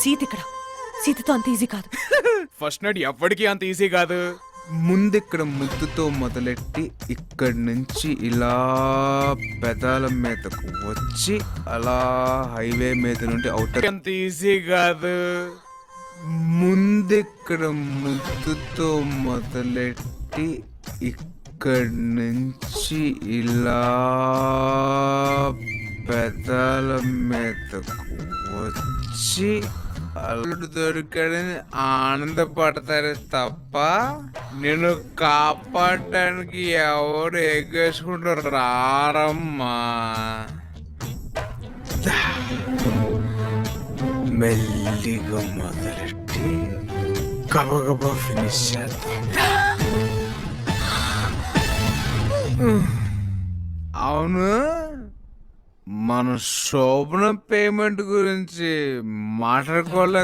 సీత ఇక్కడ. సీతతో అంత ఈజీ కాదు. ఫస్ట్ నైట్ ఎప్పటికీ అంత ఈజీ కాదు. ముందిక్కడ ముద్దుతో మొదలెట్టి ఇక్కడి నుంచి ఇలా పెదాల మీదకు వచ్చి అలా హైవే మీద నుండి అవుటర్. అంత ఈజీ కాదు. ముందిక్కడ ముద్దుతో మొదలెట్టి ఇక్కడి నుంచి ఇలా పెదాల మీదకు వచ్చి అల్లుడు దొరికాడని ఆనందపడతారు తప్ప నేను కాపాడటానికి ఎవరు ఎగ్గేసుకుంటారు రారమ్మా. మెల్లిగా మొదలెట్టి గబగబా ఫినిష్ చేద్దాం. అవును, మన శోభన పేమెంట్ గురించి మాట్లాడుకోలే